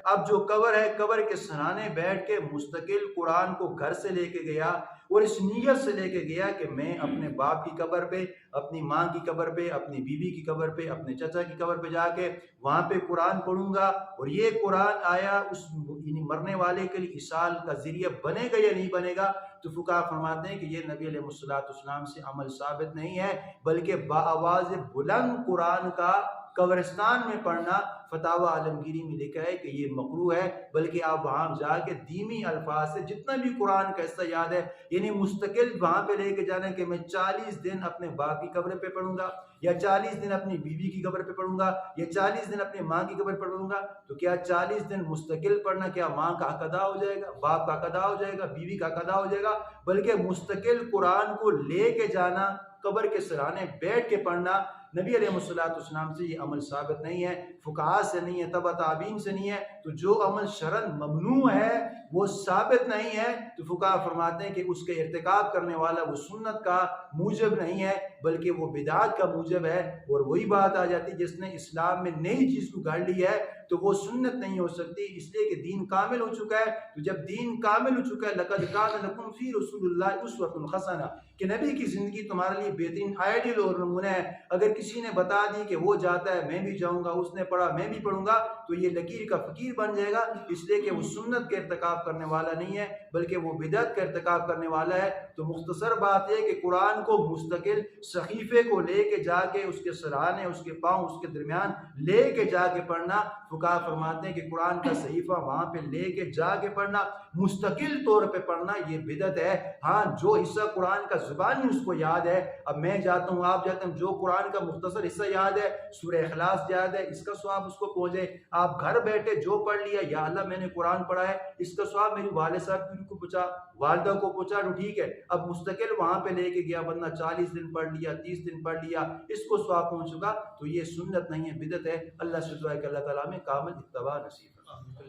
اب جو قبر ہے، قبر کے سرانے بیٹھ کے مستقل قرآن کو گھر سے لے کے گیا اور اس نیت سے لے کے گیا کہ میں اپنے باپ کی قبر پہ، اپنی ماں کی قبر پہ، اپنی بیوی کی قبر پہ، اپنے چچا کی قبر پہ جا کے وہاں پہ قرآن پڑھوں گا، اور یہ قرآن آیا اس یعنی مرنے والے کے لیے ایصال کا ذریعہ بنے گا یا نہیں بنے گا؟ تو فقہا فرماتے ہیں کہ یہ نبی علیہ السلام سے عمل ثابت نہیں ہے، بلکہ بآواز بلند قرآن کا قبرستان میں پڑھنا فتاوی عالمگیری میں لکھا ہے کہ یہ مکروہ ہے، بلکہ آپ وہاں جا کے دھیمی الفاظ سے جتنا بھی قرآن کا حصہ یاد ہے، یعنی مستقل وہاں پہ لے کے جانا ہے کہ میں 40 دن اپنے باپ کی قبر پہ پڑھوں گا، یا 40 دن اپنی بیوی کی قبر پہ پڑھوں گا، یا 40 دن اپنی ماں کی قبر پہ پڑھوں گا. تو کیا 40 دن مستقل پڑھنا کیا ماں کا حق ادا ہو جائے گا، باپ کا حق ادا ہو جائے گا، بیوی کا حق ادا ہو جائے گا؟ بلکہ مستقل قرآن کو لے کے جانا، قبر کے سرانے بیٹھ کے پڑھنا، نبی علیہ السلام سے یہ عمل ثابت نہیں ہے، فقہاء سے نہیں ہے، تبع تابعین سے نہیں ہے. تو جو عمل شرعاً ممنوع ہے وہ ثابت نہیں ہے، تو فقہاء فرماتے ہیں کہ اس کے ارتکاب کرنے والا وہ سنت کا موجب نہیں ہے بلکہ وہ بدعت کا موجب ہے. اور وہی بات آ جاتی جس نے اسلام میں نئی چیز کو گھڑ لی ہے تو وہ سنت نہیں ہو سکتی، اس لیے کہ دین کامل ہو چکا ہے. تو جب دین کامل ہو چکا ہے، لقد کان لکم فی رسول اللہ اسوۃ حسنہ، کہ نبی کی زندگی تمہارے لیے بہترین آئیڈیل اور نمونہ ہے. اگر کسی نے بتا دی کہ وہ جاتا ہے میں بھی جاؤں گا، اس نے پڑھا میں بھی پڑھوں گا، تو یہ لکیر کا فقیر بن جائے گا، اس لیے کہ وہ سنت کے ارتکاب کرنے والا نہیں ہے بلکہ وہ بدعت کا ارتکاب کرنے والا ہے. تو مختصر بات ہے کہ قرآن کو مستقل صحیفے کو لے کے جا کے اس کے سرانے، اس کے پاؤں، اس کے درمیان لے کے جا کے پڑھنا، فقہاء فرماتے ہیں کہ قرآن کا صحیفہ وہاں پہ لے کے جا کے پڑھنا، مستقل طور پہ پڑھنا، یہ بدعت ہے. ہاں جو حصہ قرآن کا زبانی اس کو یاد ہے، اب میں جاتا ہوں، آپ جاتے ہیں، جو قرآن کا مختصر حصہ یاد ہے، سورہ اخلاص یاد ہے، اس کا ثواب اس کو پہنچے. آپ گھر بیٹھے جو پڑھ لیا، یا اللہ میں نے قرآن پڑھا ہے، اس کا ثواب میری والد صاحب کو پہنچا، والدہ کو پہنچا، تو ٹھیک ہے. اب مستقل وہاں پہ لے کے گیا بندہ، 40 دن پڑھ لیا، 30 دن پڑھ لیا، اس کو ثواب پہنچ چکا، تو یہ سنت نہیں ہے، بدعت ہے. اللہ سے دعا ہے کہ اللہ تعالیٰ میں کامل اتباع نصیب فرمائے.